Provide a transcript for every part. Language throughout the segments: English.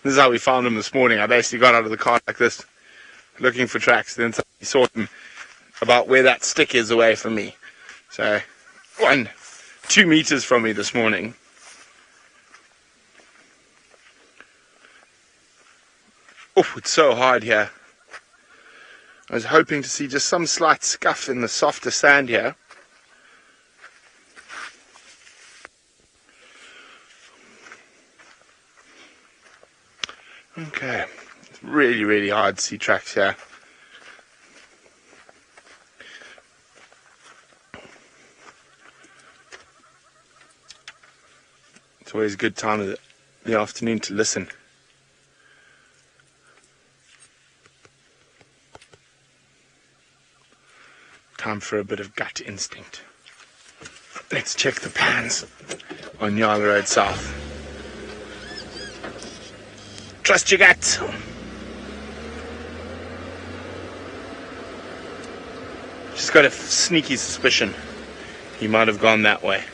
This is how we found him this morning. I basically got out of the car like this, looking for tracks. Then he saw him about where that stick is away from me. So, 2 meters from me this morning. Oh, it's so hard here. I was hoping to see just some slight scuff in the softer sand here. Okay, it's really, really hard to see tracks here. It's always a good time of the afternoon to listen. Time for a bit of gut instinct. Let's check the pans on Yala Road South. Trust your gut. Just got a sneaky suspicion he might have gone that way.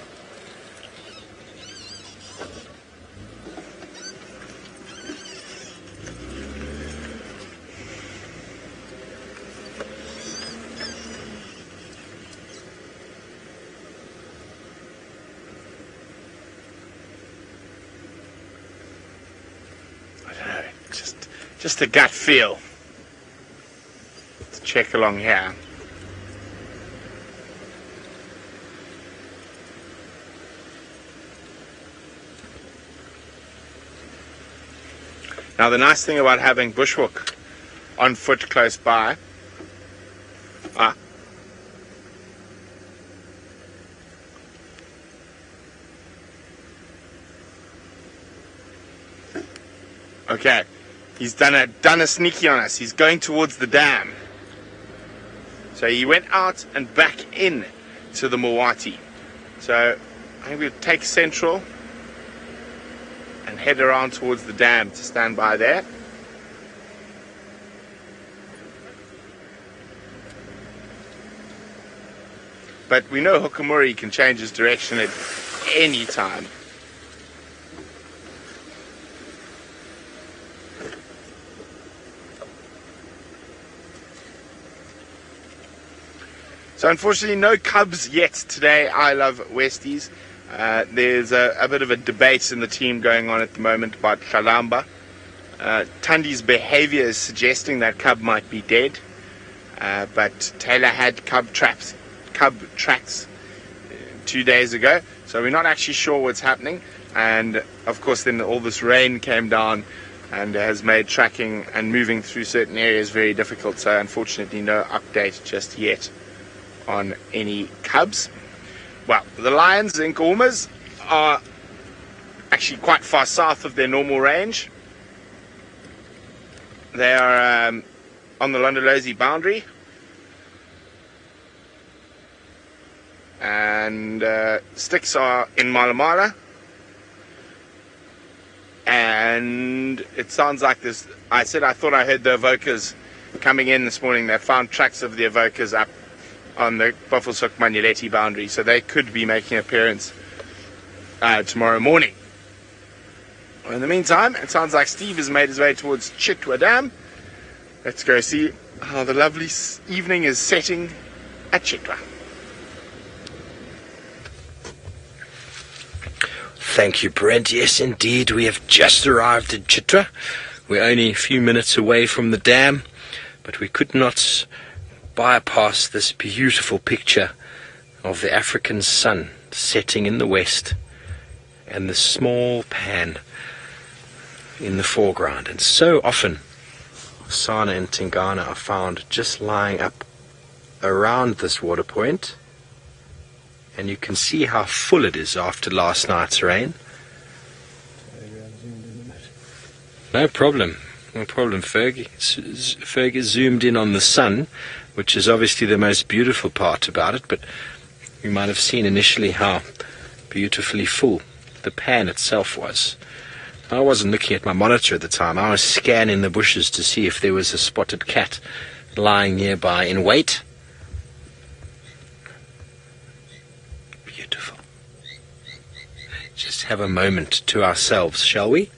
Just a gut feel. Let's check along here. Now the nice thing about having bushwalk on foot close by, okay. He's done a sneaky on us. He's going towards the dam. So he went out and back in to the Mawati. So I think we'll take Central and head around towards the dam to stand by there. But we know Hukamuri can change his direction at any time. So unfortunately no cubs yet today. I love Westies. There's a bit of a debate in the team going on at the moment about Kalamba. Tundi's behavior is suggesting that cub might be dead. But Taylor had cub tracks 2 days ago. So we're not actually sure what's happening. And of course then all this rain came down and has made tracking and moving through certain areas very difficult. So unfortunately no update just yet on any cubs. Well, the lions and Nkomas are actually quite far south of their normal range. They are on the Londolozi boundary, and sticks are in Malamala, and it sounds like this. I thought I heard the evokers coming in this morning. They found tracks of the evokers up on the Buffelshoek Manuleti boundary, so they could be making an appearance tomorrow morning. In the meantime, it sounds like Steve has made his way towards Chitwa Dam. Let's go see how the lovely evening is setting at Chitwa. Thank you, Brent. Yes, indeed, we have just arrived at Chitwa. We're only a few minutes away from the dam, but we could not bypass this beautiful picture of the African sun setting in the west and the small pan in the foreground. And so often Sana and Tingana are found just lying up around this water point, and you can see how full it is after last night's rain. No problem, Fergie. Fergie zoomed in on the sun, which is obviously the most beautiful part about it, but you might have seen initially how beautifully full the pan itself was. I wasn't looking at my monitor at the time. I was scanning the bushes to see if there was a spotted cat lying nearby in wait. Beautiful. Just have a moment to ourselves, shall we?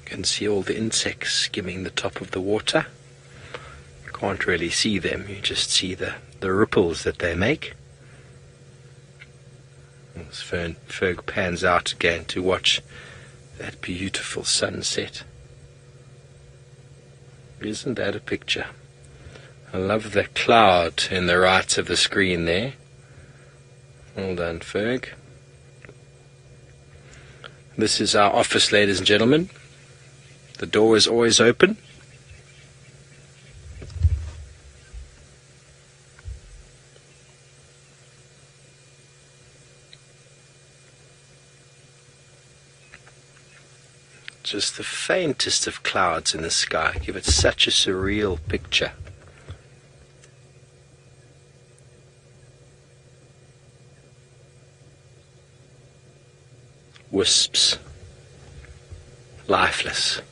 You can see all the insects skimming the top of the water. You can't really see them, you just see the ripples that they make. As Ferg pans out again to watch that beautiful sunset. Isn't that a picture? I love the cloud in the right of the screen there. Well done, Ferg. This is our office, ladies and gentlemen. The door is always open. Just the faintest of clouds in the sky give it such a surreal picture. Wisps, lifeless.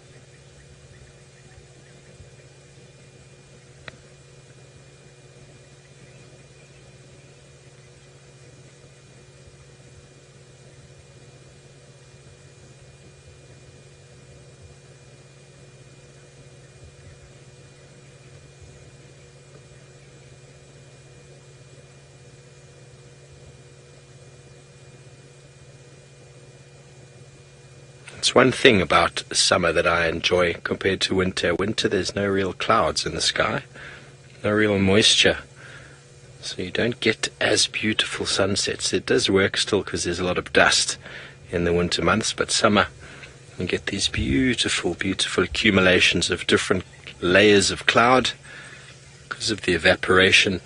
It's one thing about summer that I enjoy compared to winter. Winter, there's no real clouds in the sky, no real moisture, so you don't get as beautiful sunsets. It does work still because there's a lot of dust in the winter months, but summer you get these beautiful, beautiful accumulations of different layers of cloud because of the evaporation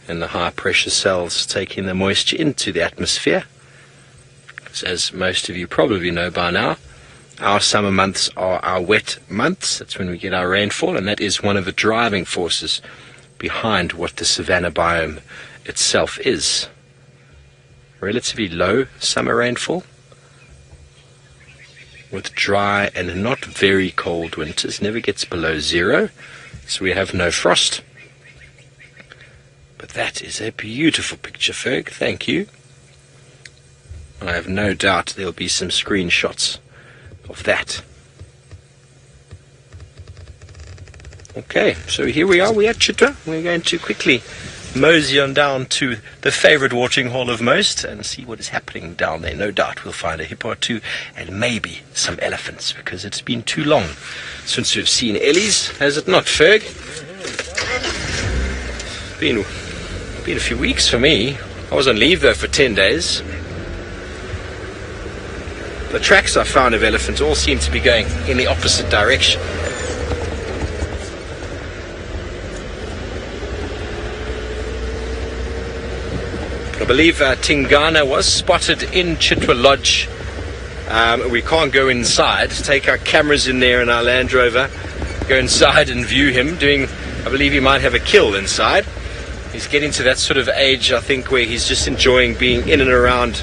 and the high pressure cells taking the moisture into the atmosphere. As most of you probably know by now, our summer months are our wet months. That's when we get our rainfall, and that is one of the driving forces behind what the savanna biome itself is. Relatively low summer rainfall with dry and not very cold winters. Never gets below zero, so we have no frost. But that is a beautiful picture, Ferg. Thank you. I have no doubt there'll be some screenshots of that. Okay, so here we are. We're at Chitwa. We're going to quickly mosey on down to the favorite watering hole of most and see what is happening down there. No doubt we'll find a hippo or two and maybe some elephants, because it's been too long since we've seen Ellie's, has it not, Ferg? Been a few weeks for me. I was on leave though for 10 days. The tracks I found of elephants all seem to be going in the opposite direction. I believe Tingana was spotted in Chitwa Lodge. We can't go inside. Take our cameras in there in our Land Rover, go inside and view him doing, I believe he might have a kill inside. He's getting to that sort of age, I think, where he's just enjoying being in and around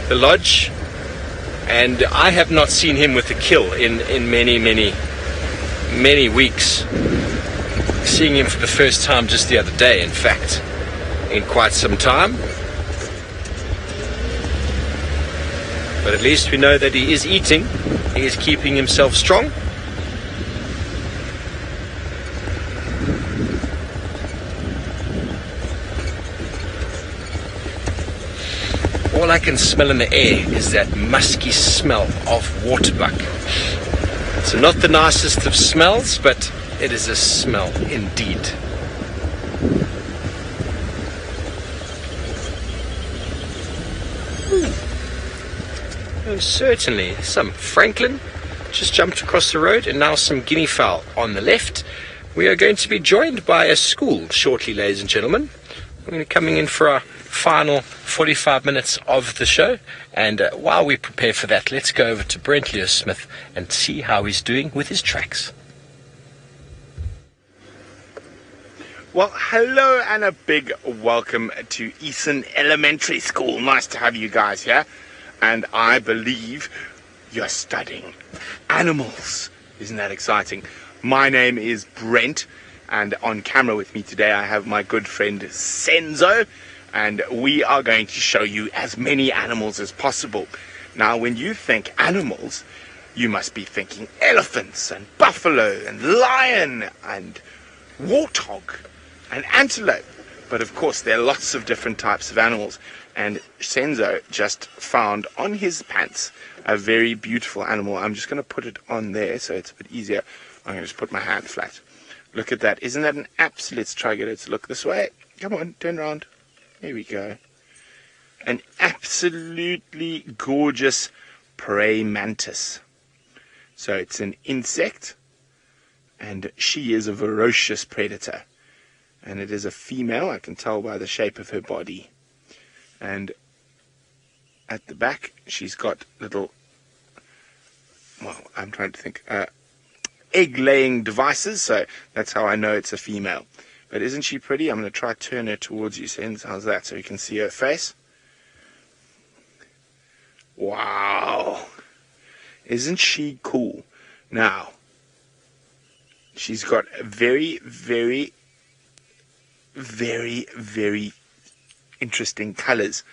the lodge. And I have not seen him with a kill in many weeks. Seeing him for the first time just the other day, in fact, in quite some time. But at least we know that he is eating. He is keeping himself strong. All I can smell in the air is that musky smell of waterbuck. So not the nicest of smells, but it is a smell indeed. Oh, certainly. Some Franklin just jumped across the road, and now some guinea fowl on the left. We are going to be joined by a school shortly, ladies and gentlemen. We're going to be coming in for our final 45 minutes of the show, and while we prepare for that, let's go over to Brent Leo Smith and see how he's doing with his tracks. Well, hello and a big welcome to Easton Elementary School. Nice to have you guys here. And I believe you're studying animals. Isn't that exciting? My name is Brent, and on camera with me today I have my good friend Senzo, and we are going to show you as many animals as possible. Now, when you think animals, You must be thinking elephants and buffalo and lion and warthog and antelope. But of course, there are lots of different types of animals. And Senzo just found on his pants a very beautiful animal. I'm just going to put it on there so it's a bit easier. I'm going to just put my hand flat. Look at that. Isn't that an absolute... Let's try to get it to look this way. Come on, turn around. There we go. An absolutely gorgeous praying mantis. So it's an insect, and she is a ferocious predator. And it is a female, I can tell by the shape of her body. And at the back, she's got little, well, I'm trying to think, egg-laying devices, so that's how I know it's a female. But isn't she pretty? I'm going to try to turn her towards you, Sens. How's that? So you can see her face. Wow. Isn't she cool? Now, she's got a very, very, very, very interesting colors.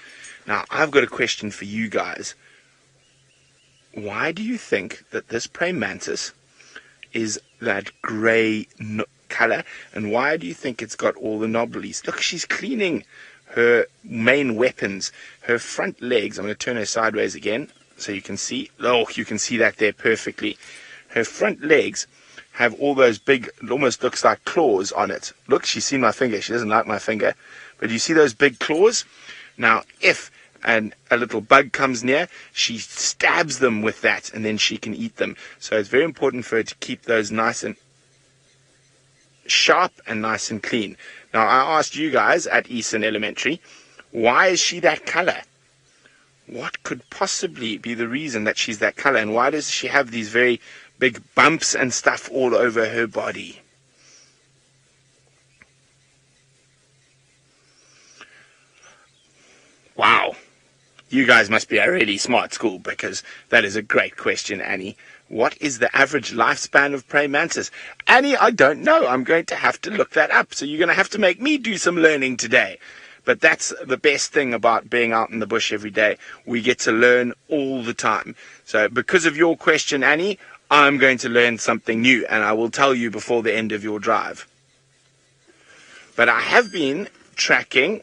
Now, I've got a question for you guys. Why do you think that this praying mantis is that grey color, and why do you think it's got all the knobblies? Look, she's cleaning her main weapons, her front legs. I'm going to turn her sideways again so you can see. Oh, you can see that there perfectly. Her front legs have all those big, it almost looks like claws on it. Look, she's seen my finger. She doesn't like my finger. But you see those big claws? Now, if a little bug comes near, she stabs them with that, and then she can eat them. So it's very important for her to keep those nice and sharp and nice and clean. Now, I asked you guys at Eastern Elementary, why is she that color? What could possibly be the reason that she's that color, and why does she have these very big bumps and stuff all over her body? Wow. You guys must be a really smart school, because that is a great question, Annie. What is the average lifespan of praying mantis? Annie, I don't know. I'm going to have to look that up. So you're going to have to make me do some learning today. But that's the best thing about being out in the bush every day. We get to learn all the time. So because of your question, Annie, I'm going to learn something new, and I will tell you before the end of your drive. But I have been tracking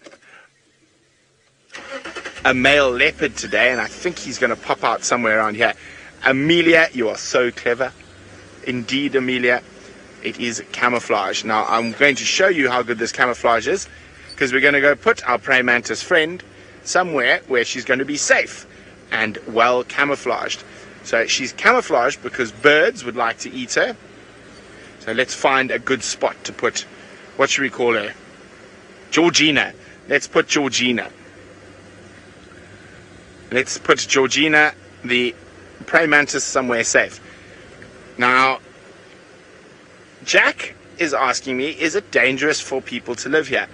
a male leopard today, and I think he's going to pop out somewhere around here. Amelia, you are so clever. Indeed, Amelia, it is camouflage. Now, I'm going to show you how good this camouflage is, because we're going to go put our praying mantis friend somewhere where she's going to be safe and well camouflaged. So she's camouflaged because birds would like to eat her. So let's find a good spot to put, what should we call her? Georgina. Let's put Georgina. Let's put Georgina, the praying mantis, somewhere safe. Now, Jack is asking me, is it dangerous for people to live here?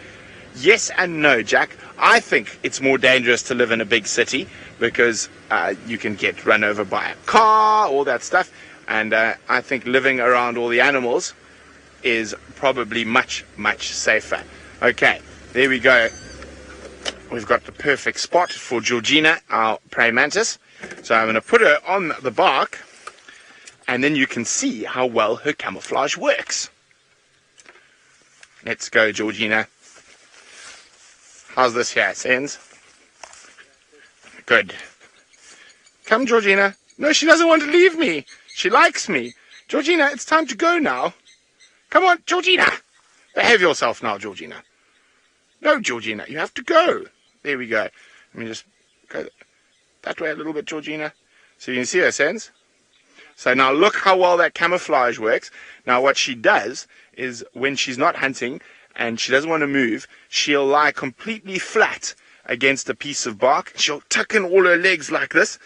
Yes and no, Jack. I think it's more dangerous to live in a big city because you can get run over by a car, all that stuff. And I think living around all the animals is probably much, much safer. Okay, there we go. We've got the perfect spot for Georgina, our praying mantis. So I'm going to put her on the bark, and then you can see how well her camouflage works. Let's go, Georgina. How's this here, Sens? Good. Come, Georgina. No, she doesn't want to leave me. She likes me. Georgina, it's time to go now. Come on, Georgina. Behave yourself now, Georgina. No, Georgina, you have to go. There we go. Let me just go that way a little bit, Georgina. So you can see her, Sens. So now look how well that camouflage works. Now what she does is when she's not hunting and she doesn't want to move, she'll lie completely flat against a piece of bark. She'll tuck in all her legs like this,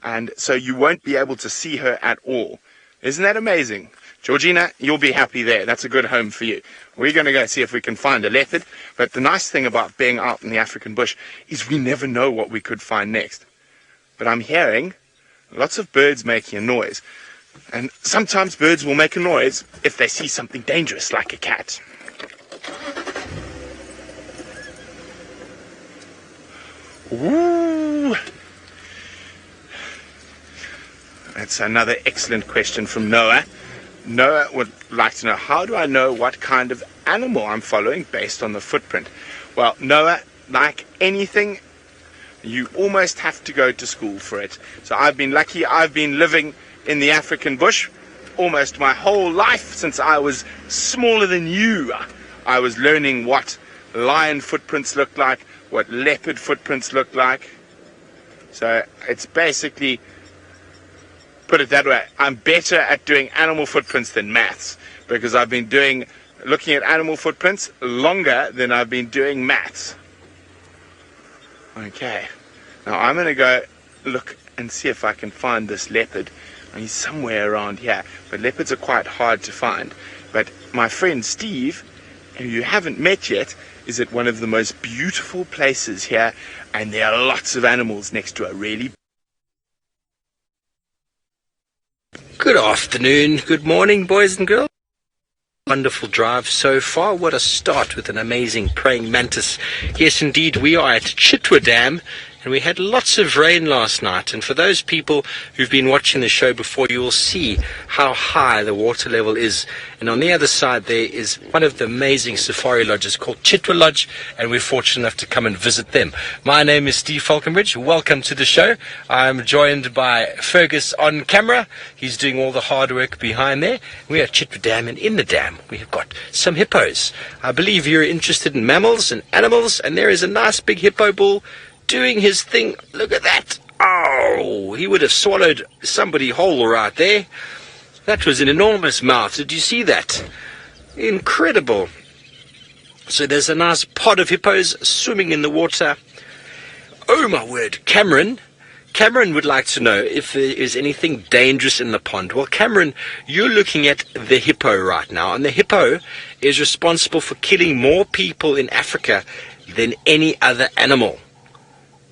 and so you won't be able to see her at all. Isn't that amazing? Georgina, you'll be happy there. That's a good home for you. We're going to go see if we can find a leopard. But the nice thing about being out in the African bush is we never know what we could find next. But I'm hearing lots of birds making a noise. And sometimes birds will make a noise if they see something dangerous, like a cat. Ooh. That's another excellent question from Noah. Noah would like to know, how do I know what kind of animal I'm following based on the footprint? Well, Noah, like anything, you almost have to go to school for it. So I've been lucky. I've been living in the African bush almost my whole life since I was smaller than you. I was learning what lion footprints look like, what leopard footprints look like. So it's basically, put it that way, I'm better at doing animal footprints than maths, because I've been looking at animal footprints longer than I've been doing maths. Okay, now I'm going to go look and see if I can find this leopard. He's somewhere around here, but leopards are quite hard to find. But my friend Steve, who you haven't met yet, is at one of the most beautiful places here, and there are lots of animals next to a really... Good afternoon, good morning, boys and girls. Wonderful drive so far. What a start with an amazing praying mantis. Yes, indeed, we are at Chitwa Dam, and we had lots of rain last night. And for those people who've been watching the show before, you will see how high the water level is. And on the other side there is one of the amazing safari lodges called Chitwa Lodge, and we're fortunate enough to come and visit them. My name is Steve Falconbridge. Welcome to the show. I'm joined by Fergus on camera. He's doing all the hard work behind there. We are at Chitwa Dam, and in the dam we have got some hippos. I believe you're interested in mammals and animals, and there is a nice big hippo bull doing his thing. Look at that. Oh, he would have swallowed somebody whole right there. That was an enormous mouth. Did you see that? Incredible. So there's a nice pod of hippos swimming in the water. Oh my word, Cameron would like to know if there is anything dangerous in the pond. Well, Cameron, you're looking at the hippo right now, and the hippo is responsible for killing more people in Africa than any other animal.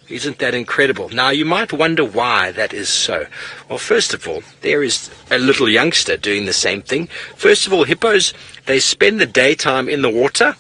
Isn't that incredible? Now, you might wonder why that is so. Well, first of all, there is a little youngster doing the same thing. First of all, hippos, they spend the daytime in the water,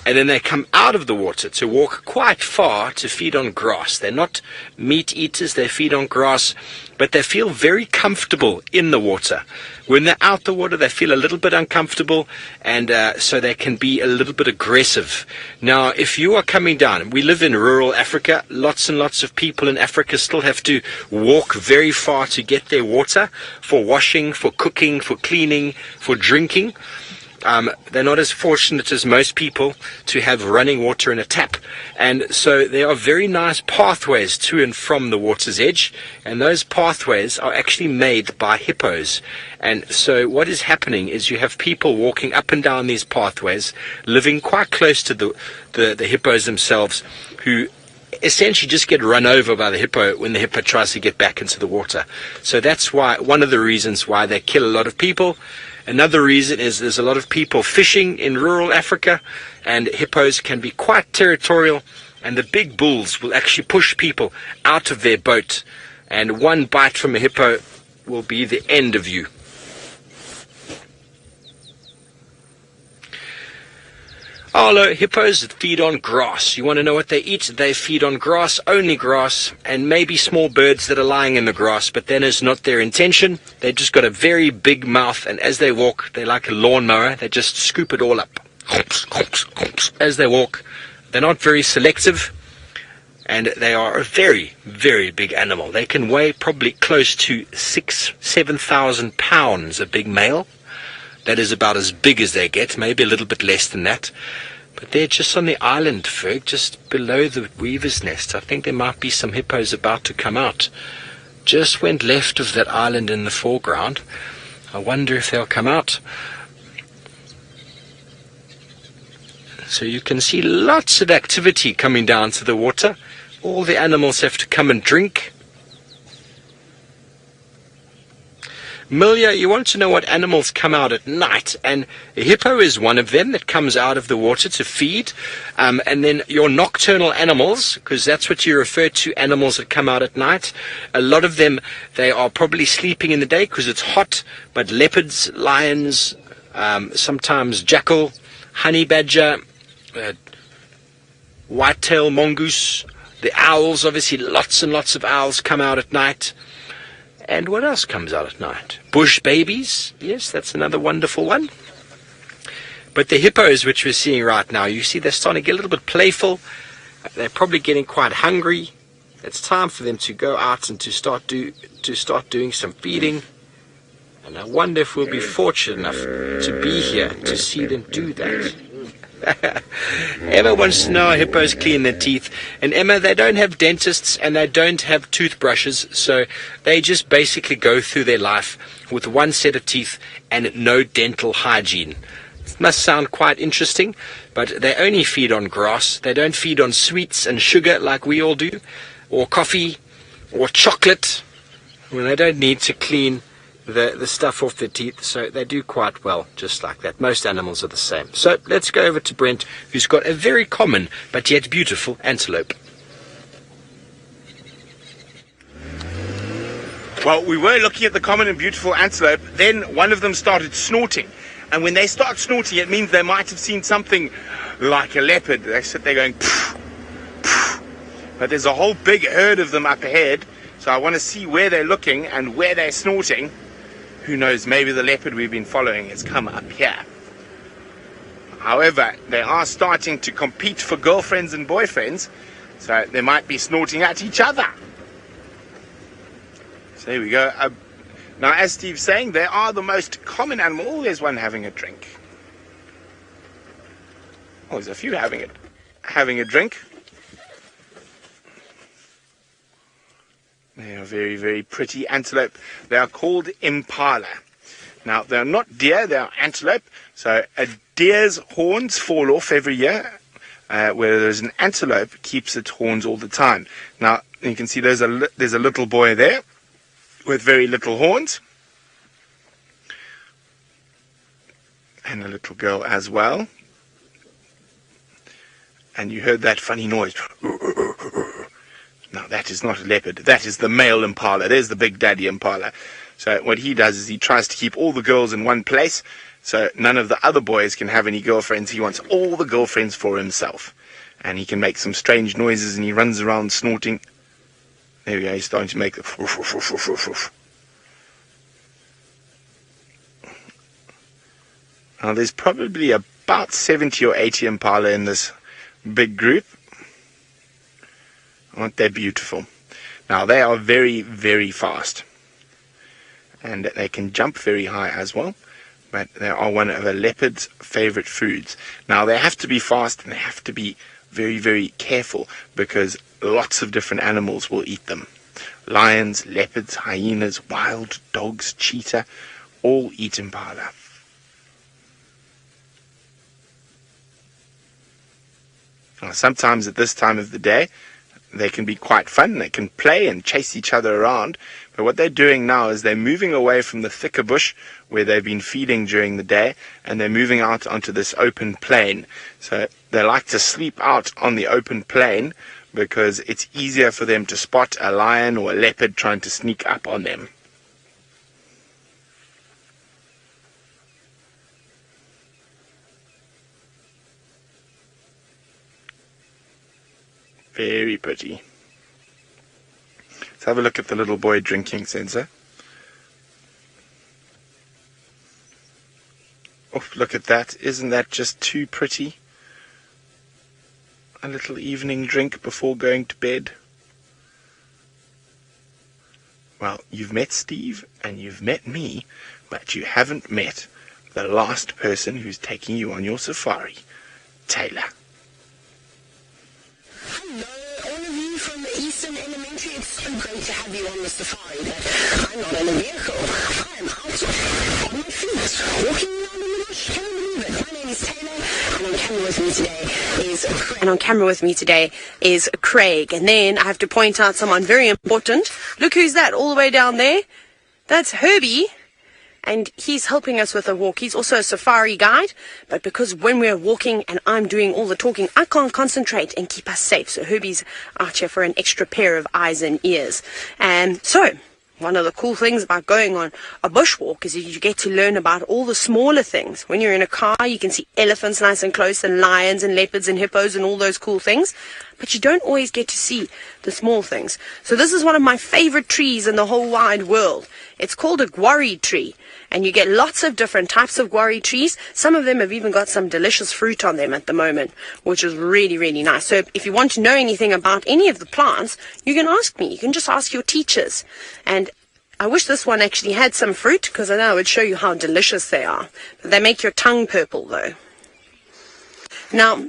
and then they come out of the water to walk quite far to feed on grass. They're not meat eaters, they feed on grass, but they feel very comfortable in the water. When they're out the water, they feel a little bit uncomfortable, and so they can be a little bit aggressive. Now, if you are coming down, we live in rural Africa, lots and lots of people in Africa still have to walk very far to get their water for washing, for cooking, for cleaning, for drinking. They're not as fortunate as most people to have running water in a tap. And so there are very nice pathways to and from the water's edge, and those pathways are actually made by hippos. And so what is happening is you have people walking up and down these pathways, living quite close to the hippos themselves, who essentially just get run over by the hippo when the hippo tries to get back into the water. So that's why, one of the reasons why they kill a lot of people. Another reason is there's a lot of people fishing in rural Africa, and hippos can be quite territorial, and the big bulls will actually push people out of their boat, and one bite from a hippo will be the end of you. Although hippos feed on grass. You want to know what they eat? They feed on grass, only grass, and maybe small birds that are lying in the grass, but that is not their intention. They've just got a very big mouth, and as they walk, they're like a lawnmower. They just scoop it all up. As they walk, they're not very selective, and they are a very, very big animal. They can weigh probably close to 7,000 pounds, a big male. That is about as big as they get, maybe a little bit less than that. But they're just on the island, Ferg, just below the weaver's nest. I think there might be some hippos about to come out. Just went left of that island in the foreground. I wonder if they'll come out. So you can see lots of activity coming down to the water. All the animals have to come and drink. Milia, you want to know what animals come out at night, and a hippo is one of them that comes out of the water to feed, and then your nocturnal animals, because that's what you refer to, animals that come out at night. A lot of them, they are probably sleeping in the day because it's hot, but leopards, lions, sometimes jackal, honey badger, white-tailed mongoose, the owls, obviously lots and lots of owls come out at night. And what else comes out at night? Bush babies. Yes, that's another wonderful one. But the hippos, which we're seeing right now, you see they're starting to get a little bit playful. They're probably getting quite hungry. It's time for them to go out and to start doing some feeding. And I wonder if we'll be fortunate enough to be here to see them do that. Emma wants to know how hippos clean their teeth. And Emma, they don't have dentists and they don't have toothbrushes, so they just basically go through their life with one set of teeth and no dental hygiene. It must sound quite interesting, but they only feed on grass. They don't feed on sweets and sugar like we all do, or coffee, or chocolate, when they don't need to clean the stuff off their teeth, so they do quite well just like that. Most animals are the same. So let's go over to Brent, who's got a very common but yet beautiful antelope. Well, we were looking at the common and beautiful antelope, then one of them started snorting. And when they start snorting, it means they might have seen something like a leopard. They sit there going, poof, poof. But there's a whole big herd of them up ahead, so I want to see where they're looking and where they're snorting. Who knows, maybe the leopard we've been following has come up here. However, they are starting to compete for girlfriends and boyfriends, so they might be snorting at each other. So there we go. Now, as Steve's saying, they are the most common animal. Oh, there's one having a drink. Oh, there's a few having a drink. They are very, very pretty antelope. They are called impala. Now, they're not deer, they are antelope. So a deer's horns fall off every year, whereas an antelope keeps its horns all the time. Now, you can see there's a little boy there with very little horns. And a little girl as well. And you heard that funny noise. Now, that is not a leopard. That is the male impala. There's the big daddy impala. So what he does is he tries to keep all the girls in one place, so none of the other boys can have any girlfriends. He wants all the girlfriends for himself. And he can make some strange noises, and he runs around snorting. There we go. He's starting to make the... Now, there's probably about 70 or 80 impala in this big group. Aren't they beautiful? Now, they are very, very fast. And they can jump very high as well. But they are one of a leopard's favorite foods. Now, they have to be fast and they have to be very, very careful because lots of different animals will eat them. Lions, leopards, hyenas, wild dogs, cheetah, all eat impala. Now, sometimes at this time of the day, they can be quite fun. They can play and chase each other around. But what they're doing now is they're moving away from the thicker bush where they've been feeding during the day, and they're moving out onto this open plain. So they like to sleep out on the open plain because it's easier for them to spot a lion or a leopard trying to sneak up on them. Very pretty. Let's have a look at the little boy drinking, Sensor. Oh, look at that. Isn't that just too pretty? A little evening drink before going to bed. Well, you've met Steve and you've met me, but you haven't met the last person who's taking you on your safari, Taylor. Hello, all of you from Eastern Elementary. It's so great to have you on the safari, but I'm not in a vehicle. I am out on my feet, walking around in the bush. Can you believe it? My name is Taylor, and on camera with me today is Craig. And then I have to point out someone very important. Look who's that all the way down there. That's Herbie. And he's helping us with a walk. He's also a safari guide, but because when we're walking and I'm doing all the talking, I can't concentrate and keep us safe. So Herbie's out here for an extra pair of eyes and ears. And so, one of the cool things about going on a bushwalk is that you get to learn about all the smaller things. When you're in a car, you can see elephants nice and close, and lions and leopards and hippos and all those cool things. But you don't always get to see the small things. So this is one of my favorite trees in the whole wide world. It's called a guarri tree. And you get lots of different types of guarri trees. Some of them have even got some delicious fruit on them at the moment, which is really, really nice. So if you want to know anything about any of the plants, you can ask me. You can just ask your teachers. And I wish this one actually had some fruit, because I know I would show you how delicious they are. But they make your tongue purple, though. Now,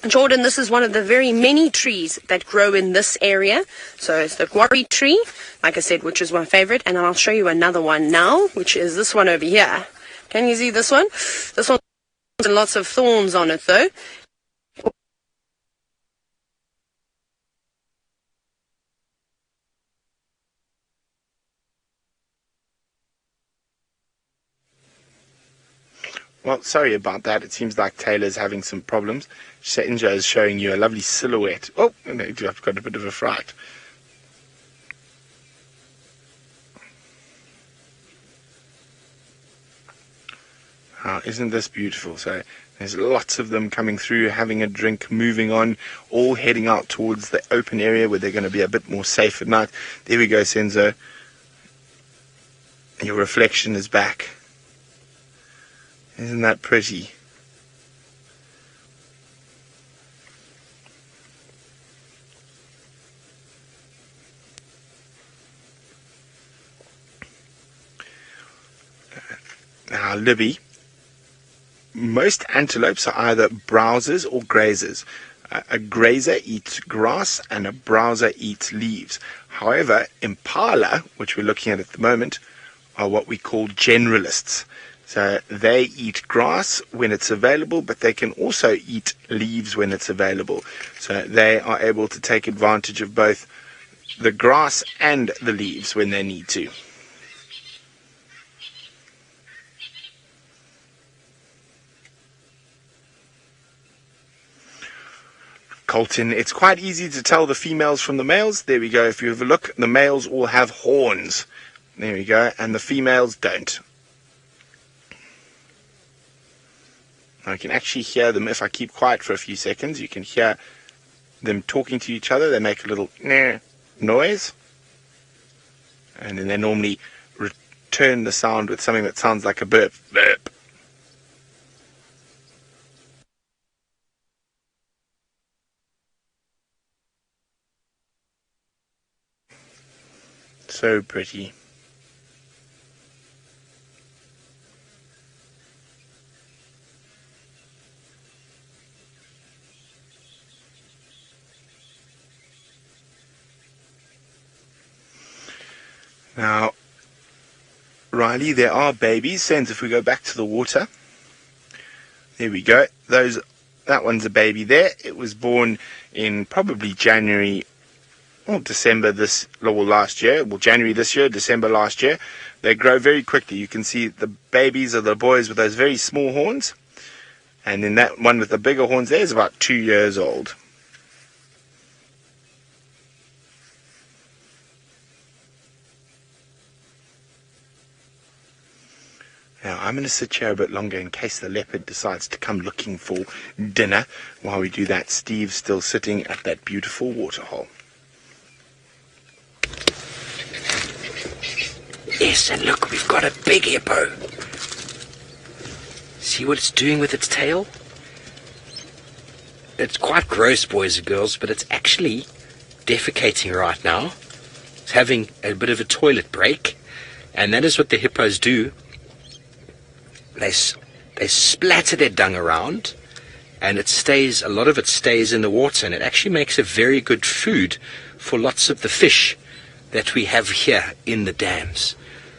Jordan, this is one of the very many trees that grow in this area. So it's the guarri tree, like I said, which is my favorite. And I'll show you another one now, which is this one over here. Can you see this one? This one has lots of thorns on it, though. Well, sorry about that. It seems like Taylor's having some problems. Shenja is showing you a lovely silhouette. Oh, no, I've got a bit of a fright. Isn't this beautiful? So there's lots of them coming through, having a drink, moving on, all heading out towards the open area where they're going to be a bit more safe at night. There we go, Senzo. Your reflection is back. Isn't that pretty? Now, Libby, most antelopes are either browsers or grazers. A grazer eats grass and a browser eats leaves. However, impala, which we're looking at the moment, are what we call generalists. So they eat grass when it's available, but they can also eat leaves when it's available. So they are able to take advantage of both the grass and the leaves when they need to. Colton, it's quite easy to tell the females from the males. There we go. If you have a look, the males all have horns. There we go. And the females don't. I can actually hear them if I keep quiet for a few seconds. You can hear them talking to each other. They make a little noise. And then they normally return the sound with something that sounds like a burp. Burp. So pretty. Now, Riley, there are babies. Since if we go back to the water, there we go. That one's a baby there. It was born in probably January or December last year. Well, January this year, December last year. They grow very quickly. You can see the babies are the boys with those very small horns. And then that one with the bigger horns there is about 2 years old. Now, I'm going to sit here a bit longer in case the leopard decides to come looking for dinner. While we do that, Steve's still sitting at that beautiful waterhole. Yes, and look, we've got a big hippo. See what it's doing with its tail? It's quite gross, boys and girls, but it's actually defecating right now. It's having a bit of a toilet break, and that is what the hippos do. They splatter their dung around, and a lot of it stays in the water, and it actually makes a very good food for lots of the fish that we have here in the dams.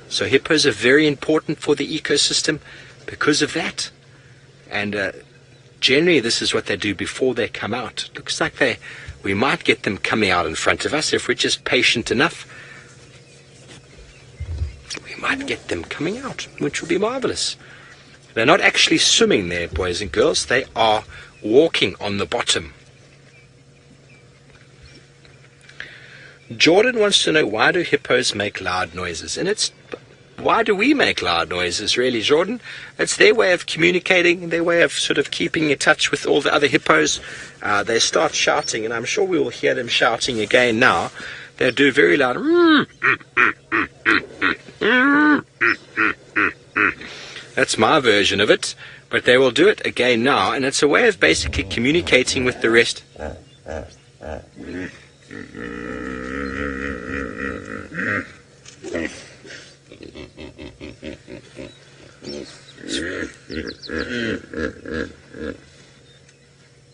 So hippos are very important for the ecosystem because of that. And generally this is what they do before they come out. Looks like we might get them coming out in front of us if we're just patient enough. We might get them coming out, which would be marvelous. They're not actually swimming there, boys and girls. They are walking on the bottom. Jordan wants to know, why do hippos make loud noises? And why do we make loud noises, really, Jordan? It's their way of communicating, their way of sort of keeping in touch with all the other hippos. They start shouting, and I'm sure we will hear them shouting again now. They do very loud. That's my version of it, but they will do it again now, and it's a way of basically communicating with the rest.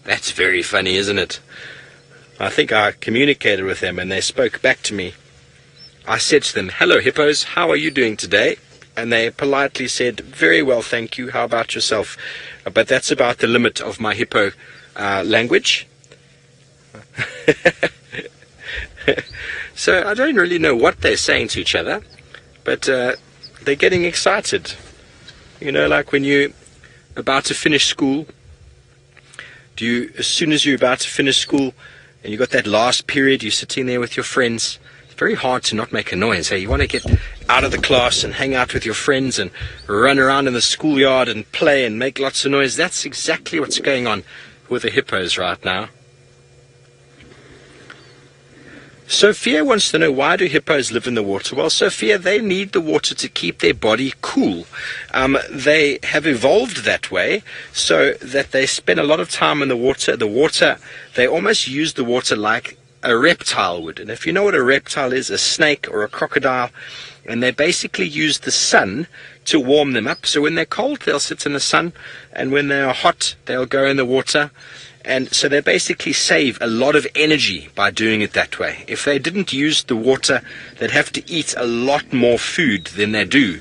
That's very funny, isn't it? I think I communicated with them and they spoke back to me. I said to them, "Hello hippos, how are you doing today?" And they politely said, "Very well, thank you, how about yourself?" But that's about the limit of my hippo language. So I don't really know what they're saying to each other, but they're getting excited. You know, like when you're about to finish school, as soon as you're about to finish school and you've got that last period, you're sitting there with your friends, it's very hard to not make a noise. Hey, you want to get out of the class and hang out with your friends and run around in the schoolyard and play and make lots of noise. That's exactly what's going on with the hippos right now. Sophia wants to know, why do hippos live in the water? Well, Sophia, they need the water to keep their body cool. They have evolved that way so that they spend a lot of time in the water. They almost use the water like a reptile would. And if you know what a reptile is, a snake or a crocodile, and they basically use the sun to warm them up. So when they're cold, they'll sit in the sun, and when they are hot, they'll go in the water. And so they basically save a lot of energy by doing it that way. If they didn't use the water, they'd have to eat a lot more food than they do.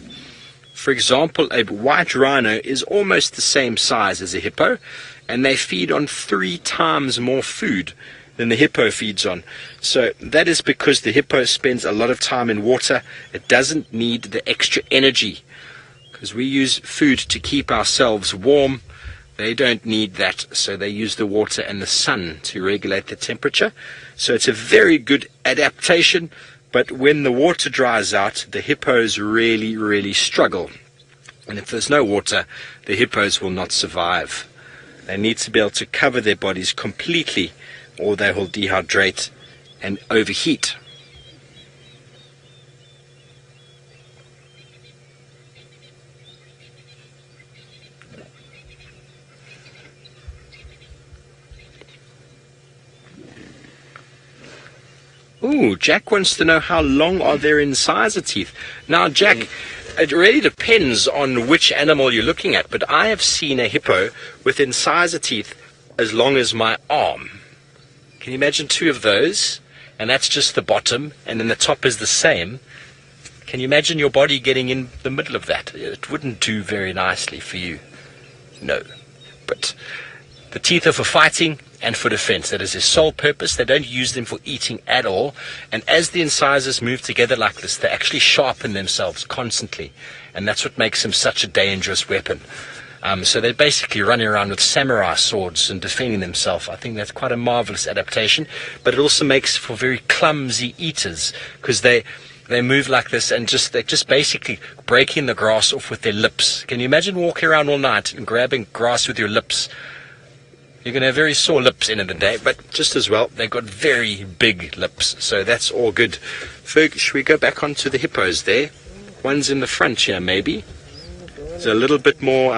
For example, a white rhino is almost the same size as a hippo, and they feed on 3 times more food than the hippo feeds on. So that is because the hippo spends a lot of time in water. It doesn't need the extra energy, because we use food to keep ourselves warm. They don't need that, so they use the water and the sun to regulate the temperature. So it's a very good adaptation, but when the water dries out, the hippos really, really struggle. And if there's no water, the hippos will not survive. They need to be able to cover their bodies completely, or they will dehydrate and overheat. Ooh, Jack wants to know, how long are their incisor teeth? Now, Jack, it really depends on which animal you're looking at, but I have seen a hippo with incisor teeth as long as my arm. Can you imagine 2 of those? And that's just the bottom, and then the top is the same. Can you imagine your body getting in the middle of that? It wouldn't do very nicely for you. No. But the teeth are for fighting and for defense. That is their sole purpose. They don't use them for eating at all. And as the incisors move together like this, they actually sharpen themselves constantly. And that's what makes them such a dangerous weapon. So they're basically running around with samurai swords and defending themselves. I think that's quite a marvelous adaptation. But it also makes for very clumsy eaters, because they move like this and they're just basically breaking the grass off with their lips. Can you imagine walking around all night and grabbing grass with your lips? You're going to have very sore lips in the day, but just as well, they've got very big lips, so that's all good. Ferg, should we go back onto the hippos there? One's in the front here, maybe. It's a little bit more,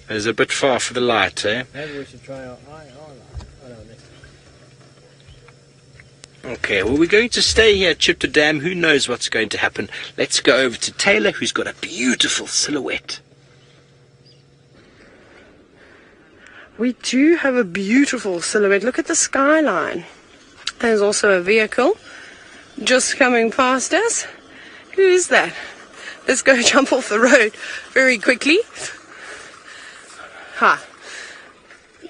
it's a bit far for the light, eh? Maybe we should try our eye on it. Okay, well, we're going to stay here at Chitwa Dam. Who knows what's going to happen? Let's go over to Taylor, who's got a beautiful silhouette. We do have a beautiful silhouette. Look at the skyline. There's also a vehicle just coming past us. Who is that? Let's go jump off the road very quickly.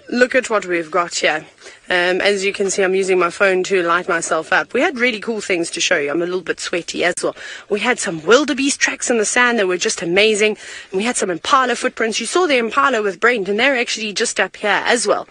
Look at what we've got here. As you can see, I'm using my phone to light myself up. We had really cool things to show you. I'm a little bit sweaty as well. We had some wildebeest tracks in the sand that were just amazing. And we had some impala footprints. You saw the impala with Brent, and they're actually just up here as well,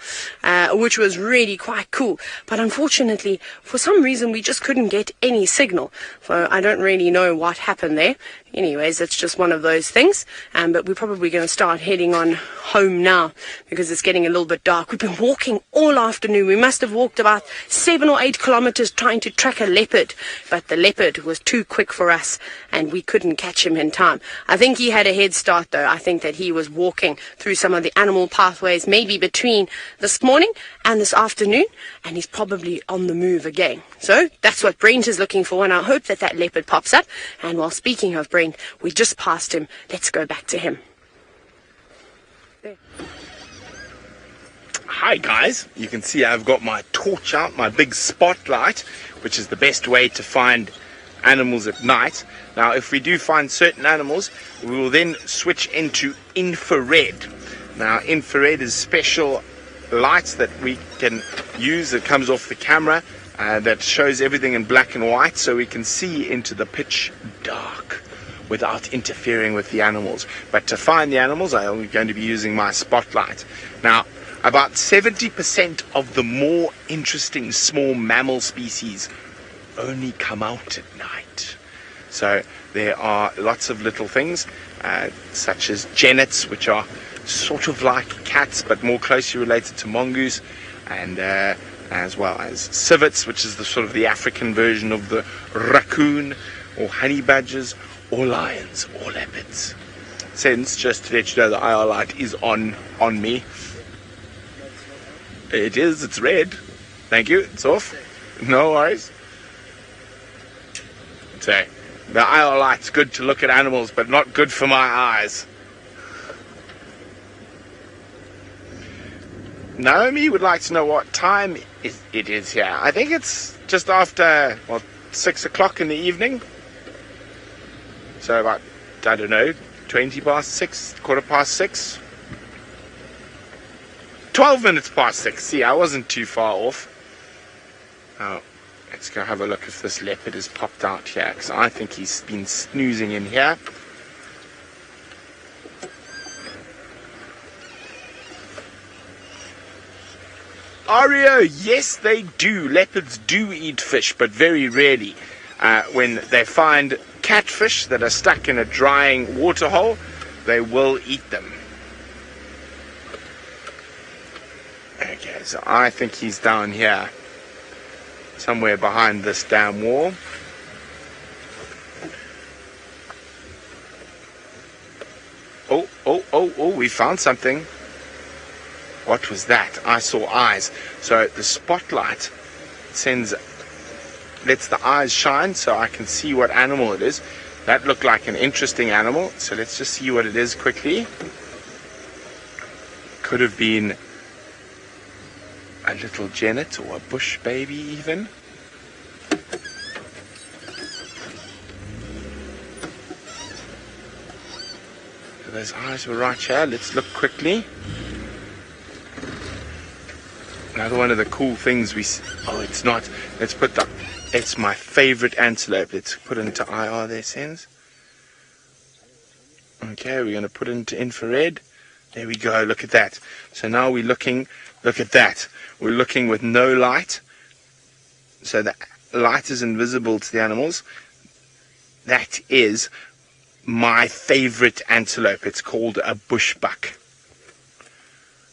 which was really quite cool. But unfortunately, for some reason, we just couldn't get any signal. So I don't really know what happened there. Anyways, it's just one of those things. But we're probably going to start heading on home now because it's getting a little bit dark. We've been walking all afternoon. We must have walked about 7 or 8 kilometers trying to track a leopard, but the leopard was too quick for us and we couldn't catch him in time. I think he had a head start though. I think that he was walking through some of the animal pathways, maybe between this morning and this afternoon, and he's probably on the move again. So that's what Brent is looking for, and I hope that that leopard pops up. And while speaking of Brent, we just passed him. Let's go back to him. There. Hi guys, you can see I've got my torch out, my big spotlight, which is the best way to find animals at night. Now if we do find certain animals, we will then switch into infrared. Now infrared is special lights that we can use that comes off the camera that shows everything in black and white, so we can see into the pitch dark without interfering with the animals. But to find the animals, I'm going to be using my spotlight. Now about 70% of the more interesting small mammal species only come out at night. So there are lots of little things such as genets, which are sort of like cats but more closely related to mongoose, and as well as civets, which is the sort of the African version of the raccoon, or honey badgers, or lions, or leopards. Since, just to let you know, the IR light is on me. It is, it's red. Thank you, it's off. No worries. So, the IR light's good to look at animals, but not good for my eyes. Naomi would like to know what time it is here. I think it's just after, 6 o'clock in the evening. So about, I don't know, 20 past 6, quarter past 6. 12 minutes past 6. See, I wasn't too far off. Now, let's go have a look if this leopard has popped out here, because I think he's been snoozing in here. Ario, yes they do. Leopards do eat fish, but very rarely. When they find catfish that are stuck in a drying waterhole, they will eat them. Okay, so I think he's down here, somewhere behind this damn wall. Oh, we found something. What was that? I saw eyes. So the spotlight lets the eyes shine so I can see what animal it is. That looked like an interesting animal, so let's just see what it is quickly. Could have been a little genet or a bush baby even. So those eyes were right here. Let's look quickly. Another one of the cool things we see. Oh, it's not. Let's put the. It's my favorite antelope. Let's put it into IR there, Sens. Okay, we're going to put it into infrared. There we go. Look at that. So now we're looking. Look at that. We're looking with no light. So the light is invisible to the animals. That is my favorite antelope. It's called a bushbuck.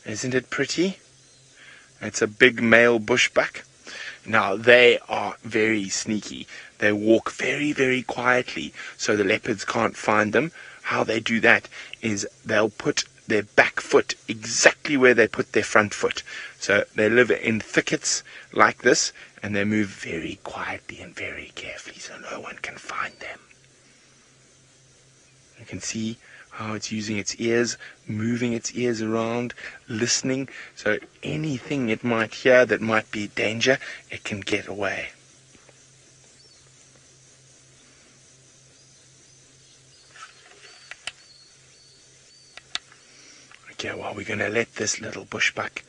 Isn't it pretty? It's a big male bushbuck. Now, they are very sneaky. They walk very, very quietly, so the leopards can't find them. How they do that is they'll put their back foot exactly where they put their front foot. So they live in thickets like this, and they move very quietly and very carefully, so no one can find them. You can see how it's using its ears, moving its ears around, listening. So anything it might hear that might be danger, it can get away. Okay, well, we're going to let this little bushbuck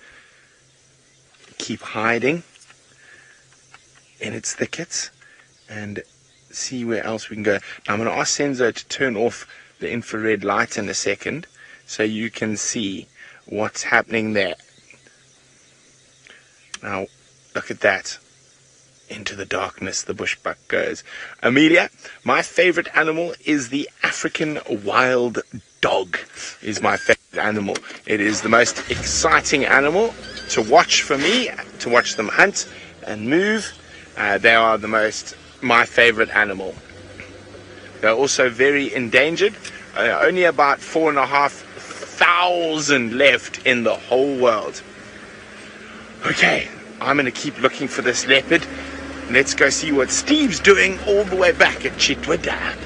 keep hiding in its thickets and see where else we can go. Now I'm going to ask Senzo to turn off the infrared light in a second so you can see what's happening there. Now look at that. Into the darkness the bushbuck goes. Amelia, my favorite animal is the African wild dog. Is my favorite animal. It is the most exciting animal to watch for me, to watch them hunt and move. They are my favorite animal. They're also very endangered. Only about 4,500 left in the whole world. Okay, I'm going to keep looking for this leopard. Let's go see what Steve's doing all the way back at Chitwa Dam.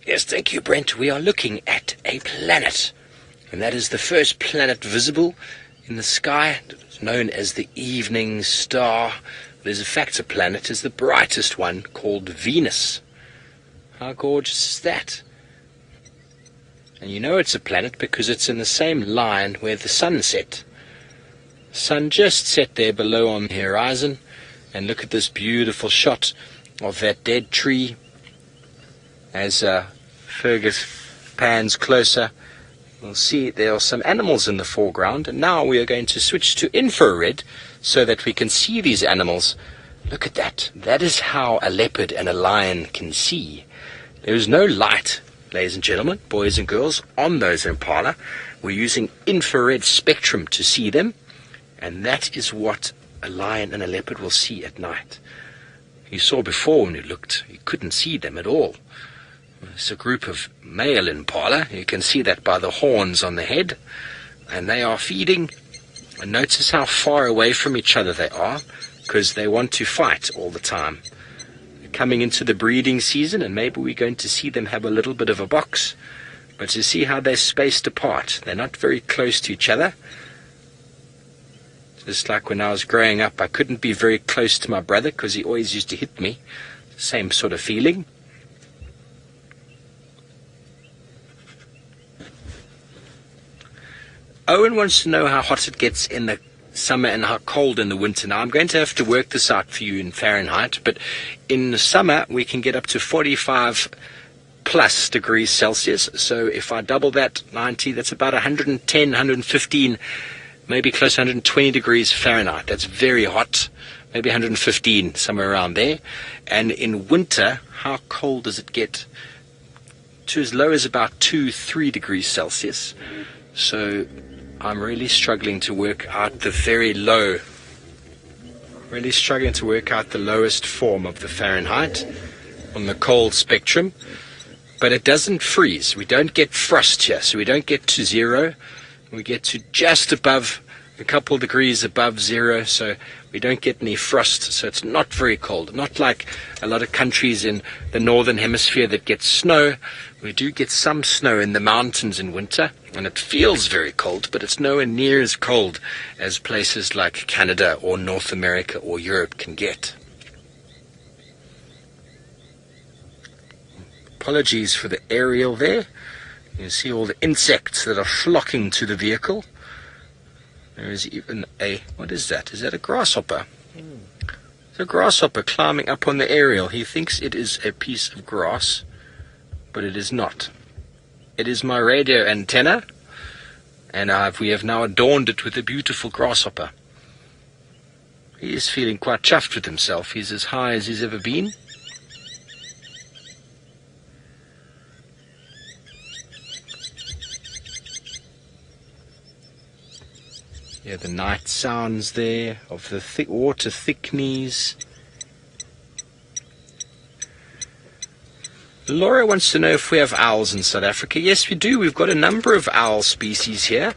Yes, thank you, Brent. We are looking at a planet, and that is the first planet visible in the sky. It's known as the evening star. It is in fact a planet, is the brightest one, called Venus. How gorgeous is that? And you know it's a planet because it's in the same line where the sun set. The sun just set there below on the horizon, and look at this beautiful shot of that dead tree as Fergus pans closer. We'll see there are some animals in the foreground, and now we are going to switch to infrared so that we can see these animals. Look at that. That is how a leopard and a lion can see. There is no light, ladies and gentlemen, boys and girls, on those impala. We're using infrared spectrum to see them, and that is what a lion and a leopard will see at night. You saw before when you looked, you couldn't see them at all. It's a group of male impala. You can see that by the horns on the head, and they are feeding. And notice how far away from each other they are, because they want to fight all the time. They're coming into the breeding season, and maybe we're going to see them have a little bit of a box. But you see how they're spaced apart. They're not very close to each other. Just like when I was growing up, I couldn't be very close to my brother because he always used to hit me. Same sort of feeling. Owen wants to know how hot it gets in the summer and how cold in the winter. Now, I'm going to have to work this out for you in Fahrenheit, but in the summer, we can get up to 45 plus degrees Celsius. So if I double that, 90, that's about 110, 115, maybe close to 120 degrees Fahrenheit. That's very hot. Maybe 115, somewhere around there. And in winter, how cold does it get? To as low as about 2-3 degrees Celsius. So I'm really struggling to work out the very low, really struggling to work out the lowest form of the Fahrenheit on the cold spectrum. But it doesn't freeze. We don't get frost here, so we don't get to zero. We get to just above, a couple degrees above zero, so we don't get any frost, so it's not very cold. Not like a lot of countries in the northern hemisphere that get snow. We do get some snow in the mountains in winter, and it feels very cold, but it's nowhere near as cold as places like Canada or North America or Europe can get. Apologies for the aerial there. You can see all the insects that are flocking to the vehicle. There is even a, what is that? Is that a grasshopper? It's a grasshopper climbing up on the aerial. He thinks it is a piece of grass, but it is not. It is my radio antenna, and we have now adorned it with a beautiful grasshopper. He is feeling quite chuffed with himself. He's as high as he's ever been. Yeah, the night sounds there of the thick water thickness. Laura wants to know if we have owls in South Africa. Yes, we do. We've got a number of owl species here.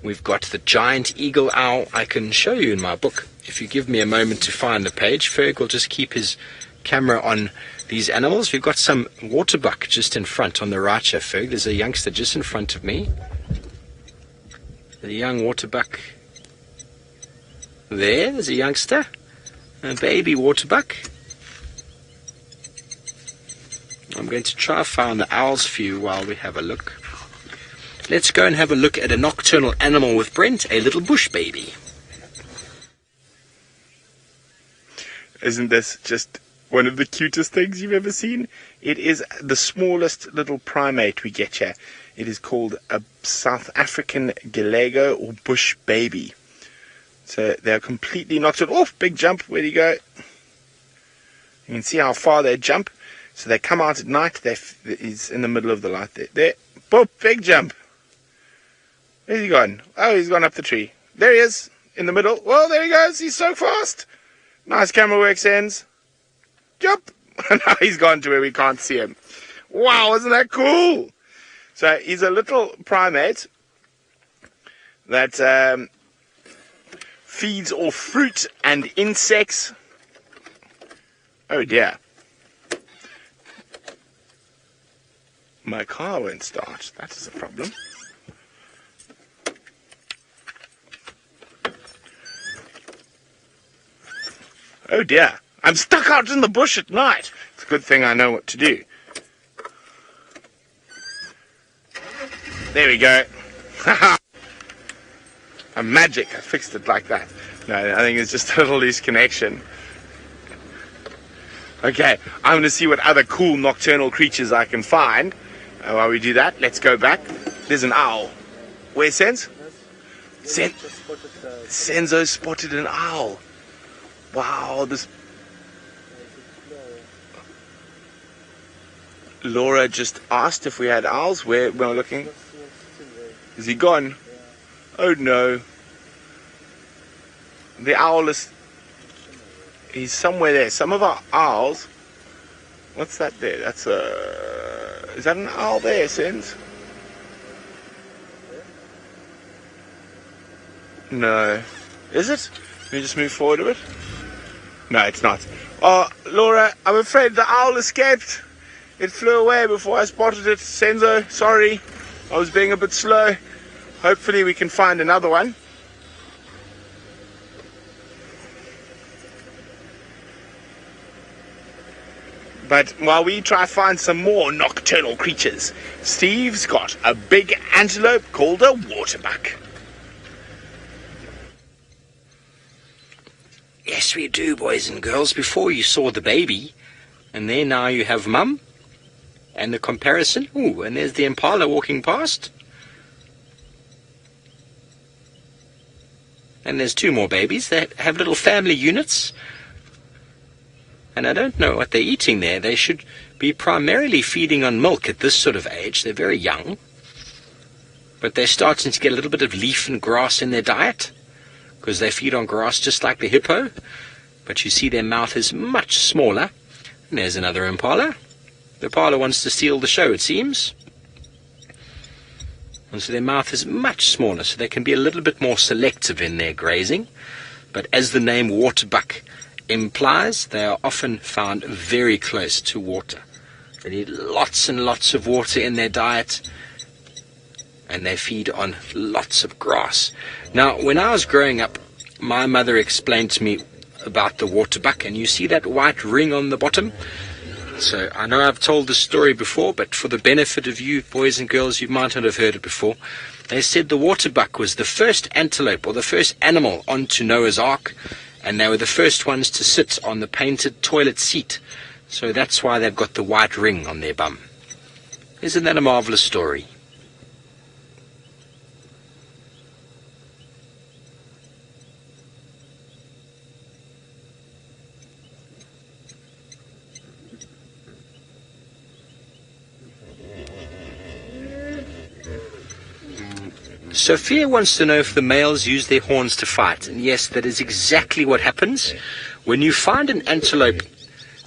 We've got the giant eagle owl. I can show you in my book. If you give me a moment to find the page, Ferg will just keep his camera on these animals. We've got some waterbuck just in front on the right here, Ferg. There's a youngster just in front of me. The young waterbuck there's a youngster, a baby waterbuck. I'm going to try to find the owls for you while we have a look. let's go and have a look at a nocturnal animal with Brent, a little bush baby. Isn't this just one of the cutest things you've ever seen? It is the smallest little primate we get here. It is called a South African Gallego or bush baby. So they're completely nocturnal. Oh, big jump. Where do you go? You can see how far they jump. So they come out at night. He's in the middle of the light there. There. Boop, big jump. Where's he gone? Oh, he's gone up the tree. There he is, in the middle. Well, there he goes. He's so fast. Nice camera work, Sens. Jump. Now he's gone to where we can't see him. Wow, isn't that cool? So he's a little primate that feeds off fruit and insects. Oh dear. My car won't start. That is a problem. Oh dear. I'm stuck out in the bush at night. It's a good thing I know what to do. There we go. A magic. I fixed it like that. No, I think it's just a little loose connection. Okay, I'm going to see what other cool nocturnal creatures I can find. While we do that, let's go back. There's an owl. Where's Senz? Senzo spotted an owl. Wow, this... Laura just asked if we had owls. Where we're looking. Is he gone? Oh no. The owl is... He's somewhere there. Some of our owls... What's that there? That's a... Is that an owl there, Sins? No. Is it? Can we just move forward a bit? No, it's not. Oh, Laura, I'm afraid the owl escaped. It flew away before I spotted it. Senzo, sorry. I was being a bit slow. Hopefully we can find another one. But while we try to find some more nocturnal creatures, Steve's got a big antelope called a waterbuck. Yes, we do, boys and girls. Before you saw the baby, and there now you have Mum, and the comparison. Ooh, and there's the impala walking past. And there's two more babies. They have little family units. And I don't know what they're eating there. They should be primarily feeding on milk at this sort of age. They're very young. But they're starting to get a little bit of leaf and grass in their diet, because they feed on grass just like the hippo. But you see their mouth is much smaller. And there's another impala. The impala wants to steal the show, it seems. And so their mouth is much smaller, so they can be a little bit more selective in their grazing. But as the name waterbuck implies, they are often found very close to water. They need lots and lots of water in their diet, and they feed on lots of grass. Now, when I was growing up, my mother explained to me about the waterbuck, and you see that white ring on the bottom? So I know I've told this story before, but for the benefit of you boys and girls, you might not have heard it before. They said the waterbuck was the first antelope or the first animal onto Noah's Ark, and they were the first ones to sit on the painted toilet seat. So that's why they've got the white ring on their bum. Isn't that a marvelous story? Sophia wants to know if the males use their horns to fight. And yes, that is exactly what happens. When you find an antelope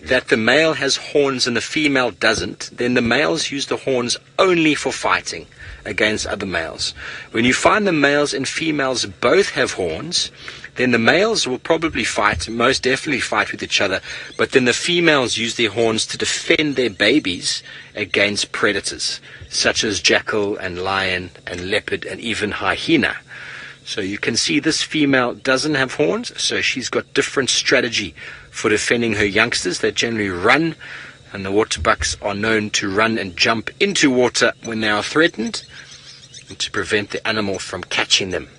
that the male has horns and the female doesn't, then the males use the horns only for fighting against other males. When you find the males and females both have horns, then the males will probably fight, most definitely fight with each other, but then the females use their horns to defend their babies against predators, such as jackal and lion and leopard and even hyena. So you can see this female doesn't have horns, so she's got different strategy for defending her youngsters. They generally run, and the waterbucks are known to run and jump into water when they are threatened. and to prevent the animal from catching them.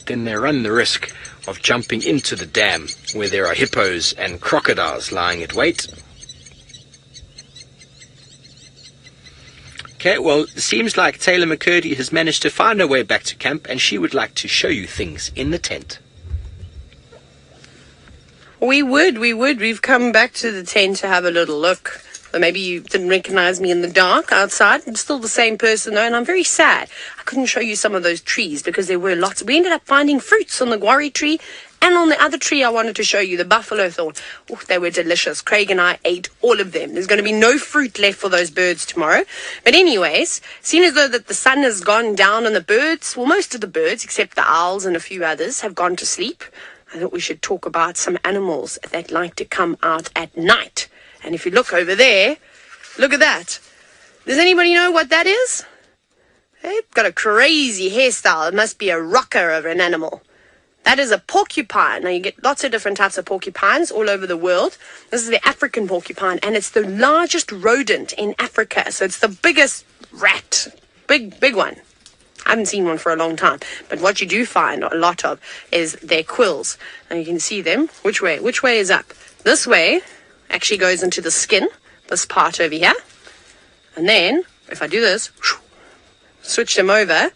Then they run the risk of jumping into the dam where there are hippos and crocodiles lying at wait. Okay, well, it seems like Taylor McCurdy has managed to find her way back to camp, and she would like to show you things in the tent. We would. We've come back to the tent to have a little look. Or maybe you didn't recognize me in the dark outside. I'm still the same person though, and I'm very sad. I couldn't show you some of those trees because there were lots. We ended up finding fruits on the guarri tree and on the other tree I wanted to show you, the buffalo thorn. Oh, they were delicious. Craig and I ate all of them. There's going to be no fruit left for those birds tomorrow. But anyways, seeing as though that the sun has gone down on the birds, well, most of the birds, except the owls and a few others, have gone to sleep. I thought we should talk about some animals that like to come out at night. And if you look over there, look at that. Does anybody know what that is? It's got a crazy hairstyle. It must be a rocker of an animal. That is a porcupine. Now, you get lots of different types of porcupines all over the world. This is the African porcupine, and it's the largest rodent in Africa. So it's the biggest rat. Big one. I haven't seen one for a long time. But what you do find a lot of is their quills. And you can see them. Which way? Which way is up? This way actually goes into the skin, this part over here. And then, if I do this, switch them over,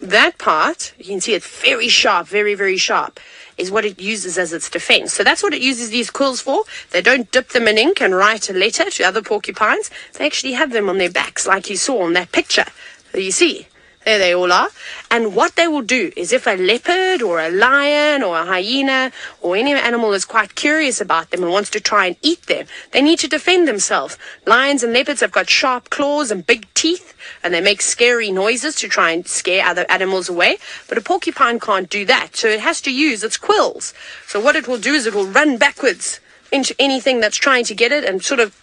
that part, you can see it's very sharp, very, very sharp, is what it uses as its defense. So that's what it uses these quills for. They don't dip them in ink and write a letter to other porcupines. They actually have them on their backs, like you saw in that picture. So you see, there they all are. And what they will do is if a leopard or a lion or a hyena or any animal is quite curious about them and wants to try and eat them, they need to defend themselves. Lions and leopards have got sharp claws and big teeth, and they make scary noises to try and scare other animals away. But a porcupine can't do that, so it has to use its quills. So what it will do is it will run backwards into anything that's trying to get it and sort of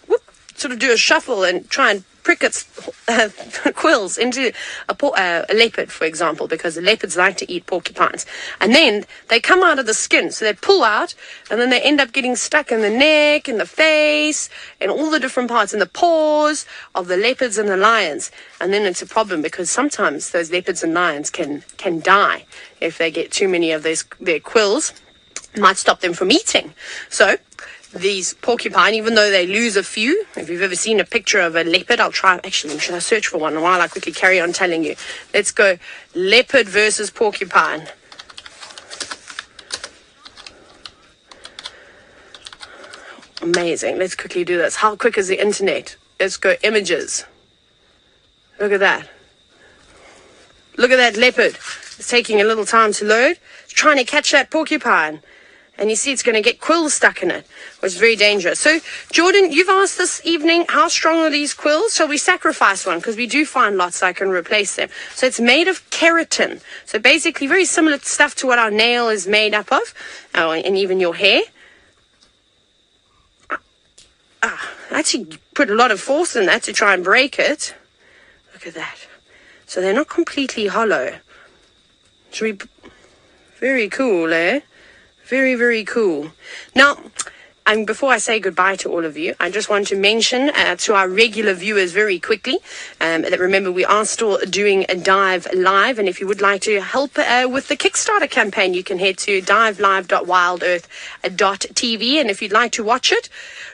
do a shuffle and try and prick its quills into a leopard, for example, because the leopards like to eat porcupines. And then they come out of the skin, so they pull out, and then they end up getting stuck in the neck, in the face, and all the different parts, in the paws of the leopards and the lions. And then it's a problem because sometimes those leopards and lions can die if they get too many of their quills. It might stop them from eating. So these porcupine, even though they lose a few, if you've ever seen a picture of a leopard, should I search for one while I quickly carry on telling you? Let's go leopard versus porcupine. Amazing. Let's quickly do this. How quick is the internet? Let's go images. Look at that. Look at that leopard. It's taking a little time to load. It's trying to catch that porcupine. And you see it's going to get quills stuck in it, which is very dangerous. So, Jordan, you've asked this evening, how strong are these quills? Shall we sacrifice one? Because we do find lots I can replace them. So it's made of keratin. So basically very similar stuff to what our nail is made up of, and even your hair. I actually put a lot of force in that to try and break it. Look at that. So they're not completely hollow. Very cool, eh? Very, very cool. Now, before I say goodbye to all of you, I just want to mention to our regular viewers very quickly that remember we are still doing a Dive Live, and if you would like to help with the Kickstarter campaign, you can head to divelive.wildearth.tv, and if you'd like to watch it,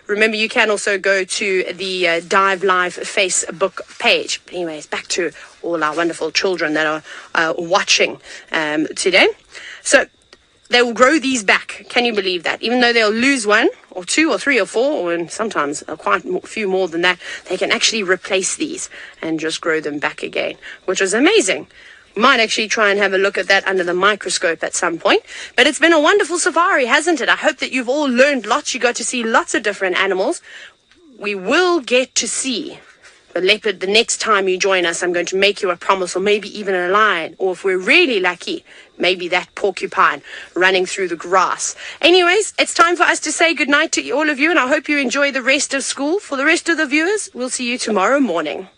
remember you can also go to the Dive Live Facebook page. Anyways, back to all our wonderful children that are watching today. So they will grow these back. Can you believe that? Even though they'll lose one or two or three or four, or sometimes quite a few more than that, they can actually replace these and just grow them back again, which is amazing. We might actually try and have a look at that under the microscope at some point. But it's been a wonderful safari, hasn't it? I hope that you've all learned lots. You got to see lots of different animals. We will get to see the leopard the next time you join us. I'm going to make you a promise, or maybe even a lion, or if we're really lucky, maybe that porcupine running through the grass. Anyways, it's time for us to say goodnight to all of you, and I hope you enjoy the rest of school. For the rest of the viewers, we'll see you tomorrow morning.